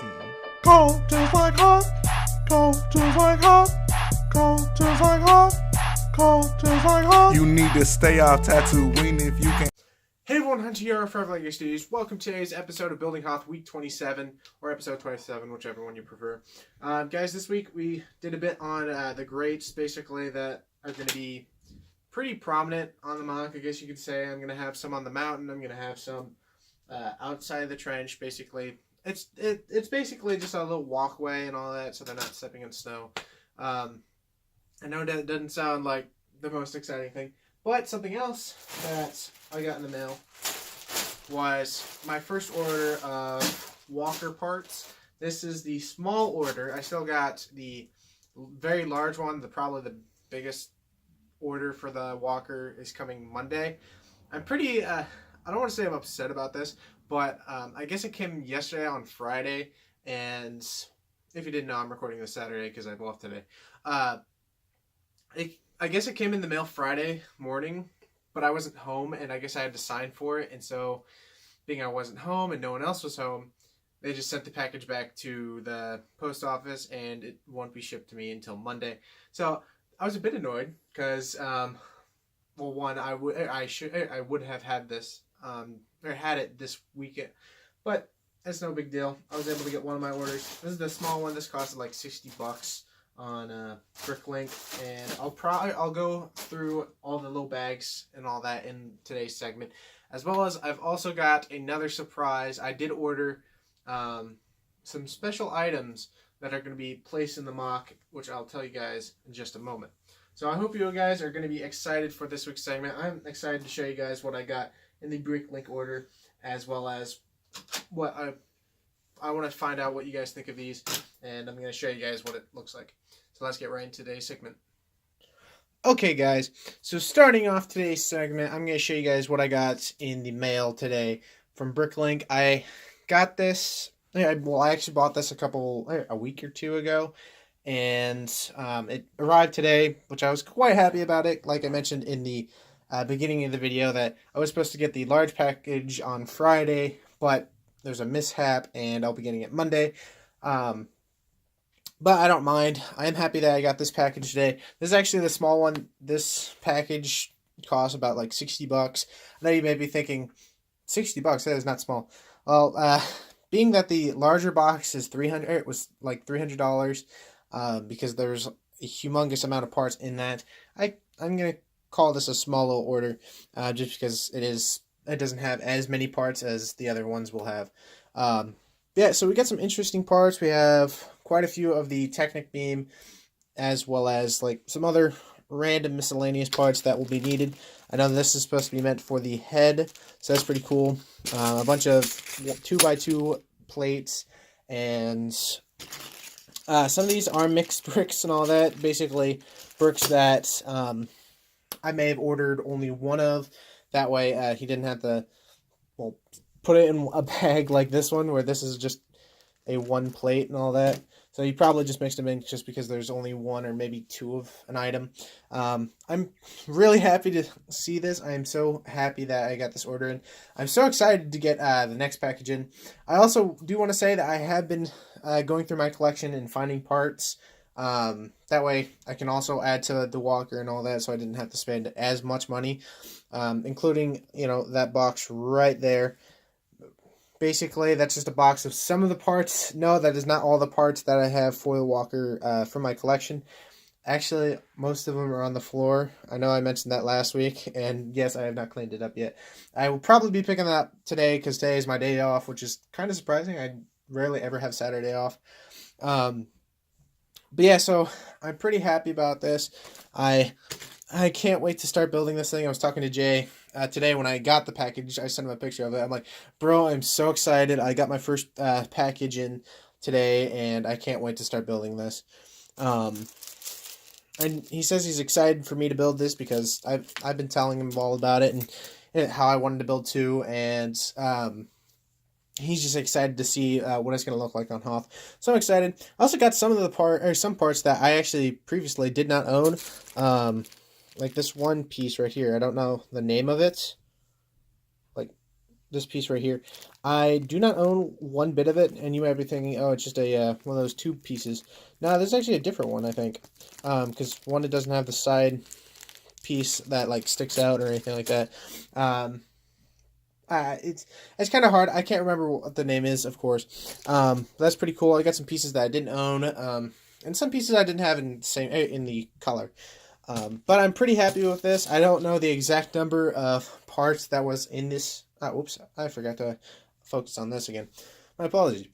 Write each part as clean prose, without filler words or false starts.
team. Go just like Hoth. Go just like Hoth. Go just like Hoth. Go just like Hoth. You need to stay off Tatooine if you can. Hey everyone, Hunter here from Forever Studios. Welcome to today's episode of Building Hoth, week 27, or episode 27, whichever one you prefer. Guys, this week we did a bit on the grates, basically, that are going to be pretty prominent on the MOC, I guess you could say. I'm going to have some on the mountain, I'm going to have some outside of the trench, basically. It's basically just a little walkway and all that, so they're not stepping in snow. I know that doesn't sound like the most exciting thing, but something else that I got in the mail was my first order of walker parts. This is the small order. I still got the very large one. Probably the biggest order for the walker is coming Monday. I'm pretty, I don't want to say I'm upset about this, but I guess it came yesterday on Friday. And if you didn't know, I'm recording this Saturday because I'm off today. I guess it came in the mail Friday morning, but I wasn't home, and I guess I had to sign for it. And so, being I wasn't home and no one else was home, they just sent the package back to the post office, and it won't be shipped to me until Monday. So I was a bit annoyed because, well, one, I would have had this or had it this weekend, but it's no big deal. I was able to get one of my orders. This is the small one. This costed like $60 on Bricklink, and I'll go through all the little bags and all that in today's segment, as well as I've also got another surprise. I did order some special items that are going to be placed in the MOC, which I'll tell you guys in just a moment. So I hope you guys are going to be excited for this week's segment. I'm excited to show you guys what I got in the Bricklink order, as well as what I want to find out what you guys think of these, and I'm going to show you guys what it looks like. So let's get right into today's segment. Okay, guys. So starting off today's segment, I'm going to show you guys what I got in the mail today from Bricklink. I got this. I actually bought this a week or two ago, and it arrived today, which I was quite happy about it. Like I mentioned in the beginning of the video, that I was supposed to get the large package on Friday, but there's a mishap, and I'll be getting it Monday. But I don't mind. I am happy that I got this package today. This is actually the small one. This package costs about like $60. I know you may be thinking, $60? That is not small. Well, being that the larger box is it was like $300, because there's a humongous amount of parts in that. I'm gonna call this a small little order, just because it doesn't have as many parts as the other ones will have. Yeah, so we got some interesting parts. We have quite a few of the Technic beam, as well as like some other random miscellaneous parts that will be needed. I know this is supposed to be meant for the head, so that's pretty cool. A bunch of 2x2 plates, and some of these are mixed bricks and all that. Basically, bricks that I may have ordered only one of. That way, he didn't have to, well, put it in a bag like this one, where this is just a one plate and all that. So you probably just mixed them in just because there's only one or maybe two of an item. I'm really happy to see this. I am so happy that I got this order in. I'm so excited to get the next package in. I also do want to say that I have been going through my collection and finding parts. That way I can also add to the walker and all that, so I didn't have to spend as much money, including, that box right there. Basically, that's just a box of some of the parts. No, that is not all the parts that I have for the walker for my collection. Actually, most of them are on the floor. I know I mentioned that last week, and yes, I have not cleaned it up yet. I will probably be picking that up today, because today is my day off, which is kind of surprising. I rarely ever have Saturday off. But yeah, so I'm pretty happy about this. I can't wait to start building this thing. I was talking to Jay today when I got the package. I sent him a picture of it. I'm like, bro, I'm so excited. I got my first package in today, and I can't wait to start building this. And he says he's excited for me to build this because I've been telling him all about it and how I wanted to build too, and he's just excited to see what it's going to look like on Hoth. So I'm excited. I also got some parts that I actually previously did not own. Like this one piece right here. I don't know the name of it. Like this piece right here. I do not own one bit of it, and you might be thinking, oh, it's just a one of those tube pieces. No, there's actually a different one, I think, because one, it doesn't have the side piece that like sticks out or anything like that. It's kind of hard. I can't remember what the name is, of course. That's pretty cool. I got some pieces that I didn't own, and some pieces I didn't have in the color. But I'm pretty happy with this. I don't know the exact number of parts that was in this. Whoops, I forgot to focus on this again. My apologies.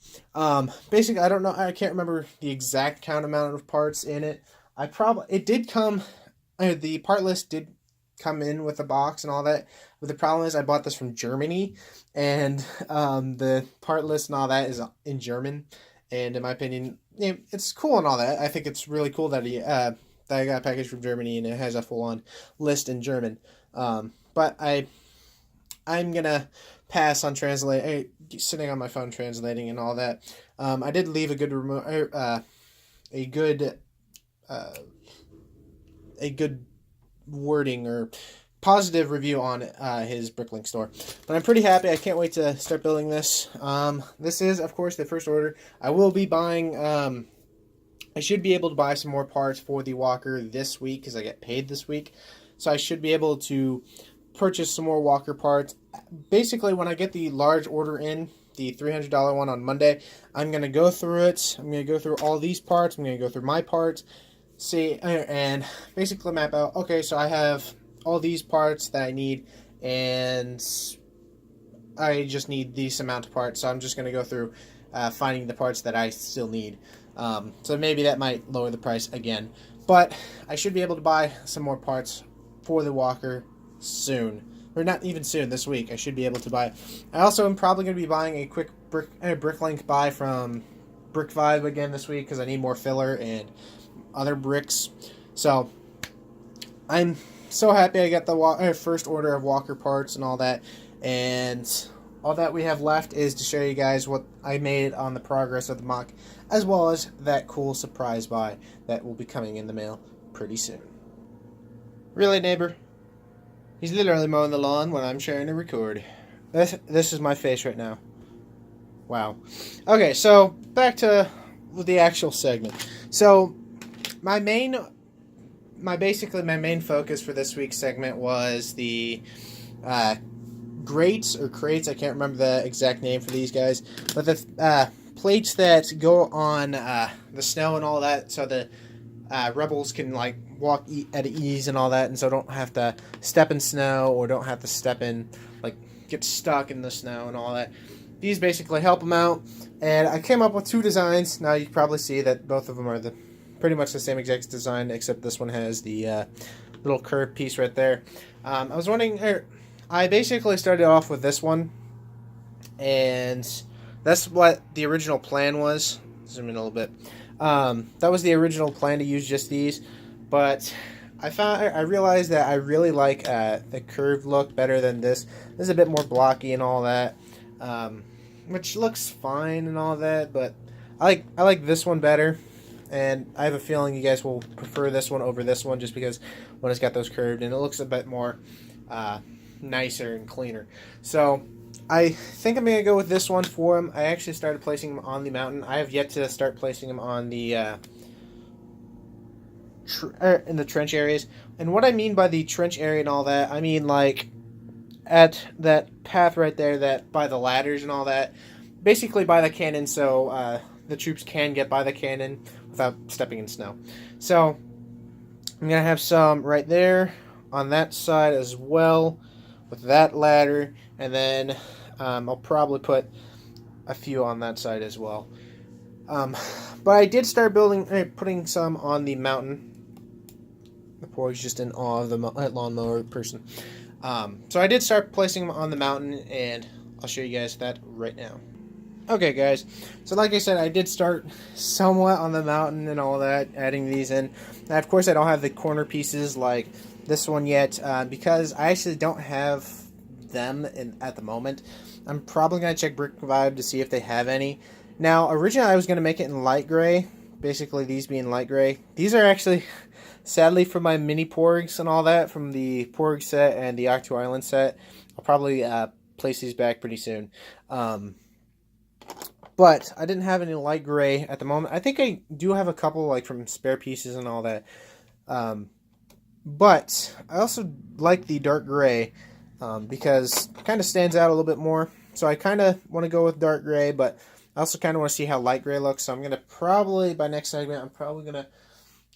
Basically, I don't know. I can't remember the exact amount of parts in it. It did come. The part list did come in with a box and all that. But the problem is I bought this from Germany, and the part list and all that is in German. And in my opinion, it's cool and all that. I think it's really cool that that I got a package from Germany and it has a full-on list in German. But I'm gonna pass on sitting on my phone translating and all that. I did leave a good wording or positive review on his Bricklink store. But I'm pretty happy. I can't wait to start building this. This is, of course, the first order. I will be buying... I should be able to buy some more parts for the walker this week because I get paid this week. So I should be able to purchase some more walker parts. Basically, when I get the large order in, the $300 one on Monday, I'm going to go through it. I'm going to go through all these parts. I'm going to go through my parts. See, and basically map out, okay, so I have all these parts that I need, and I just need this amount of parts, so I'm just going to go through finding the parts that I still need. So maybe that might lower the price again, but I should be able to buy some more parts for the walker soon, or not even soon, this week. I should be able to buy. I also am probably going to be buying a quick Bricklink buy from Brick Vibe again this week because I need more filler and other bricks. So I'm so happy I got the first order of walker parts and all that, and all that we have left is to show you guys what I made on the progress of the mock, as well as that cool surprise buy that will be coming in the mail pretty soon. Really, neighbor? He's literally mowing the lawn when I'm sharing a record. This is my face right now. Wow. Okay, so back to the actual segment. So my main focus for this week's segment was the grates or crates. I can't remember the exact name for these guys, but the plates that go on the snow and all that, so the rebels can like walk at ease and all that, and so don't have to step in snow or don't have to get stuck in the snow and all that. These basically help them out, and I came up with two designs. Now you can probably see that both of them are pretty much the same exact design, except this one has the little curved piece right there. I was wondering, I basically started off with this one, and that's what the original plan was. Zoom in a little bit. That was the original plan, to use just these, but I realized that I really like the curved look better than this. This is a bit more blocky and all that, which looks fine and all that, but I like this one better. And I have a feeling you guys will prefer this one over this one just because one has got those curved and it looks a bit more nicer and cleaner. So I think I'm going to go with this one for him. I actually started placing them on the mountain. I have yet to start placing them on the in the trench areas. And what I mean by the trench area and all that, I mean like at that path right there, that by the ladders and all that, basically by the cannon, so the troops can get by the cannon without stepping in snow. So I'm going to have some right there on that side as well with that ladder, and then I'll probably put a few on that side as well. But I did start putting some on the mountain. The poor is just in awe of the lawnmower person. So I did start placing them on the mountain, and I'll show you guys that right now. Okay, guys, so like I said, I did start somewhat on the mountain and all that, adding these in. Now, of course, I don't have the corner pieces like this one yet, because I actually don't have them at the moment. I'm probably going to check Brick Vibe to see if they have any. Now, originally I was going to make it in light gray, basically these being light gray. These are actually, sadly, for my mini porgs and all that, from the porg set and the Octo Island set. I'll probably place these back pretty soon. But I didn't have any light gray at the moment. I think I do have a couple like from spare pieces and all that. But I also like the dark gray because it kind of stands out a little bit more. So I kind of want to go with dark gray, but I also kind of want to see how light gray looks. So I'm going to probably, by next segment, I'm probably going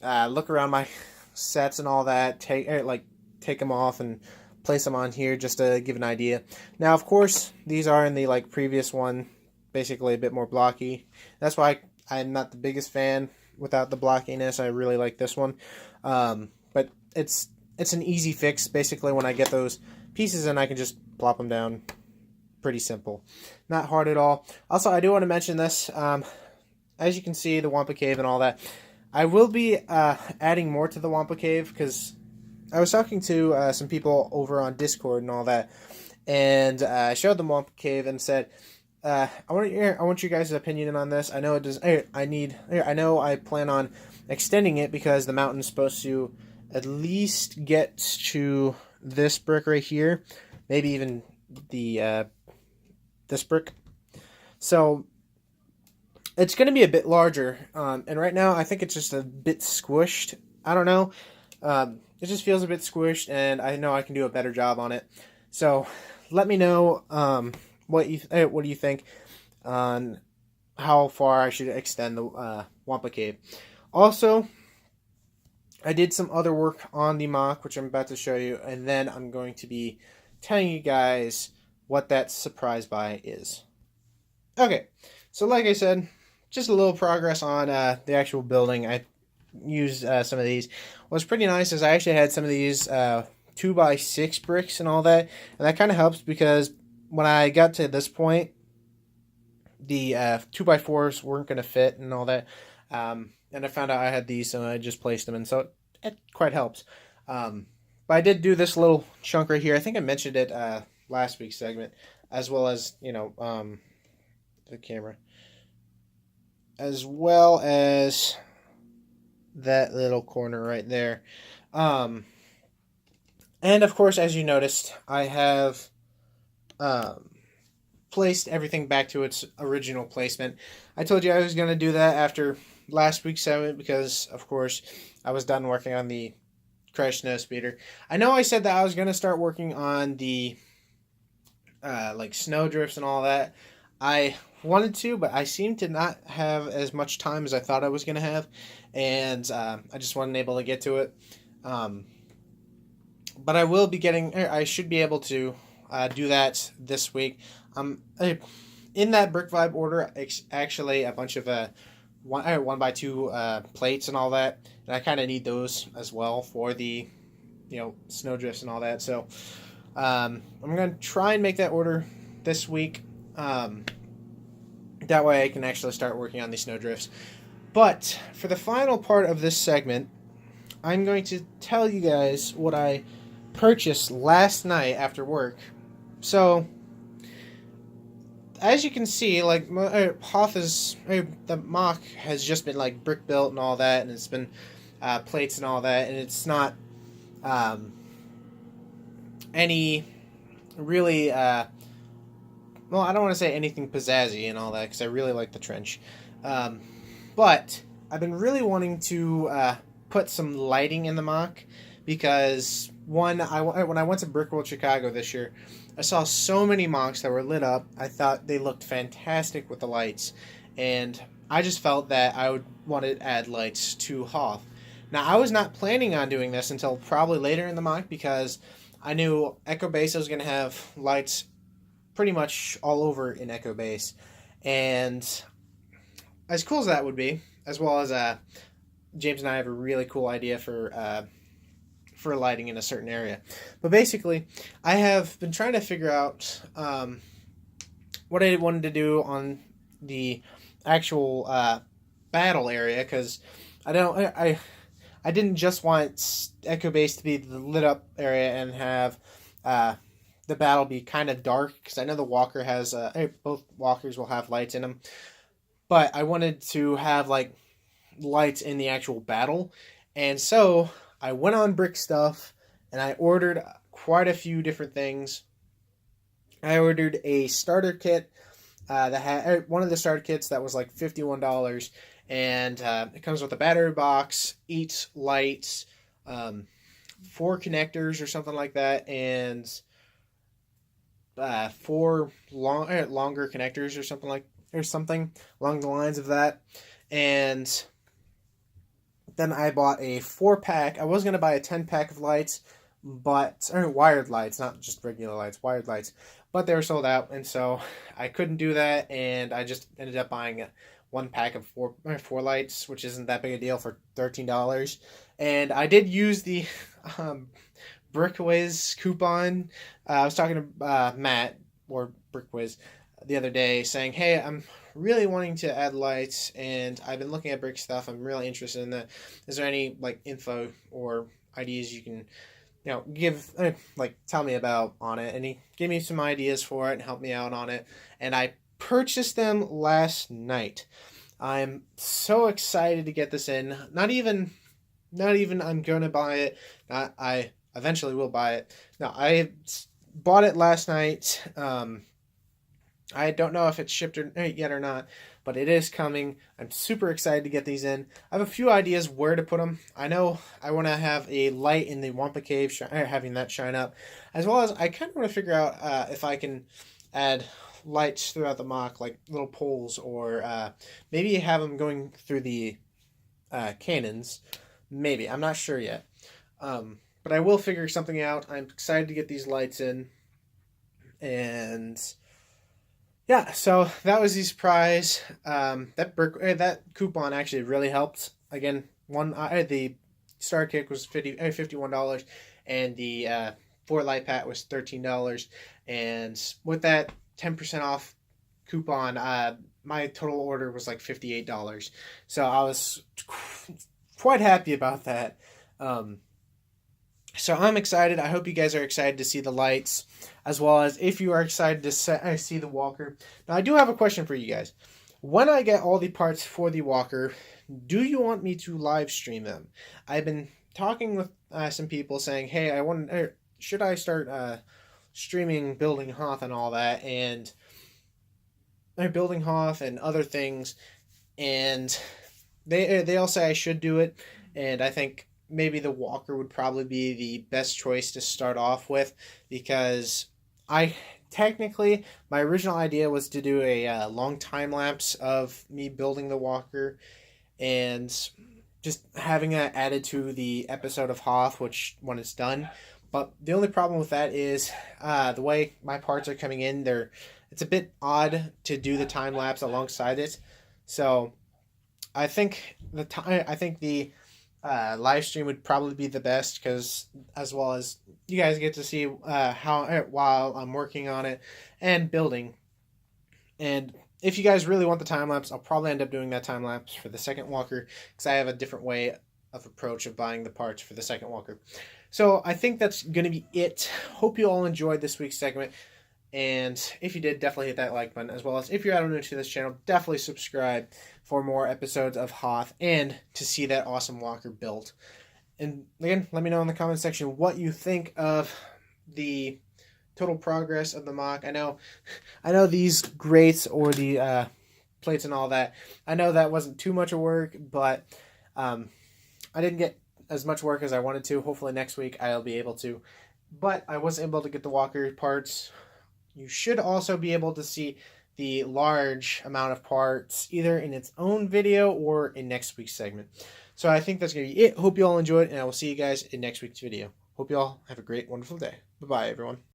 to look around my sets and all that, take them off and place them on here just to give an idea. Now, of course, these are in the like previous one, basically a bit more blocky. That's why I'm not the biggest fan without the blockiness. I really like this one. But it's an easy fix. Basically, when I get those pieces in, I can just plop them down. Pretty simple. Not hard at all. Also, I do want to mention this. As you can see, the Wampa Cave and all that. I will be adding more to the Wampa Cave because I was talking to some people over on Discord and all that. And I showed them Wampa Cave and said, I want you guys' opinion on this. I know it does. I know I plan on extending it because the mountain's supposed to at least get to this brick right here, maybe even the this brick. So it's going to be a bit larger, and right now I think it's just a bit squished. I don't know. It just feels a bit squished, and I know I can do a better job on it. So let me know what do you think on how far I should extend the Wampa Cave. Also, I did some other work on the MOC, which I'm about to show you, and then I'm going to be telling you guys what that surprise buy is. Okay, so like I said, just a little progress on the actual building. I used some of these. What's pretty nice is I actually had some of these 2x6 bricks and all that, and that kind of helps because when I got to this point, the 2x4s weren't going to fit and all that, and I found out I had these, so I just placed them, and so it quite helps. But I did do this little chunk right here. I think I mentioned it last week's segment, as well as, the camera, as well as that little corner right there. And of course, as you noticed, I have placed everything back to its original placement. I told you I was going to do that after last week's segment because, of course, I was done working on the Crash Snow Speeder. I know I said that I was going to start working on the like snow drifts and all that. I wanted to, but I seemed to not have as much time as I thought I was going to have, and I just wasn't able to get to it. But I will be I should be able to do that this week. In that Brick Vibe order, actually a bunch of 1x2 plates and all that, and I kind of need those as well for the snow drifts and all that. So I'm going to try and make that order this week. That way I can actually start working on these snow drifts. But for the final part of this segment, I'm going to tell you guys what I purchased last night after work. So, as you can see, like, Hoth is, the MOC has just been, like, brick built and all that, and it's been plates and all that, and it's not any really, well, I don't want to say anything pizzazzy and all that, because I really like the trench. But I've been really wanting to put some lighting in the MOC, because, when I went to Brick World Chicago this year, I saw so many MOCs that were lit up. I thought they looked fantastic with the lights, and I just felt that I would want to add lights to Hoth. Now, I was not planning on doing this until probably later in the MOC, because I knew Echo Base was going to have lights pretty much all over in Echo Base, and as cool as that would be, as well as James and I have a really cool idea for lighting in a certain area. But basically, I have been trying to figure out what I wanted to do on the actual battle area, because I didn't just want Echo Base to be the lit up area and have the battle be kind of dark, because I know the Walker has both Walkers will have lights in them, but I wanted to have like lights in the actual battle. And so I went on Brick Stuff and I ordered quite a few different things, I ordered a starter kit that had one of the starter kits that was like $51, and it comes with a battery box, 8 lights, um, 4 connectors or something like that, and longer connectors or something along the lines of that. And then I bought a 4 pack. I was gonna buy a 10 pack of lights, but wired lights, not just regular lights, wired lights. But they were sold out, and so I couldn't do that, and I just ended up buying 1 pack of four lights, which isn't that big a deal, for $13. And I did use the um, Brickwiz coupon. I was talking to Matt or Brickwiz the other day, saying, "Hey, I'm really wanting to add lights, and I've been looking at brick stuff. I'm really interested in that. Is there any like info or ideas you can, give tell me about on it?" And he gave me some ideas for it and helped me out on it, and I purchased them last night. I'm so excited to get this in. Not even I'm gonna buy it. I eventually will buy it. No, I bought it last night. I don't know if it's shipped yet or not, but it is coming. I'm super excited to get these in. I have a few ideas where to put them. I know I want to have a light in the Wampa Cave, having that shine up, as well as I kind of want to figure out if I can add lights throughout the MOC, like little poles, or maybe have them going through the cannons. Maybe. I'm not sure yet. But I will figure something out. I'm excited to get these lights in. And yeah, so that was the surprise. That coupon actually really helped. Again, the star kick was $51, and the 4 light pack was $13. And with that 10% off coupon, my total order was like $58. So I was quite happy about that. So I'm excited. I hope you guys are excited to see the lights, as well as if you are excited to see the walker. Now, I do have a question for you guys. When I get all the parts for the walker, do you want me to live stream them? I've been talking with some people saying, "Hey, should I start streaming building Hoth and all that, and building Hoth and other things?" And they all say I should do it, and I think maybe the walker would probably be the best choice to start off with, because my original idea was to do a long time lapse of me building the walker and just having that added to the episode of Hoth, which when it's done. But the only problem with that is the way my parts are coming in. It's a bit odd to do the time lapse alongside it. So I think the live stream would probably be the best, because as well as you guys get to see while I'm working on it and building. And if you guys really want the time lapse, I'll probably end up doing that time lapse for the second walker, because I have a different way of approach of buying the parts for the second walker. So I think that's going to be it. Hope you all enjoyed this week's segment. And if you did, definitely hit that like button, as well as if you're new to this channel, definitely subscribe for more episodes of Hoth and to see that awesome walker built. And again, let me know in the comment section what you think of the total progress of the MOC. I know these grates or the plates and all that, I know that wasn't too much of work, but I didn't get as much work as I wanted to. Hopefully next week I'll be able to. But I was able to get the walker parts. You should also be able to see the large amount of parts either in its own video or in next week's segment. So I think that's going to be it. Hope you all enjoyed, and I will see you guys in next week's video. Hope you all have a great, wonderful day. Bye-bye, everyone.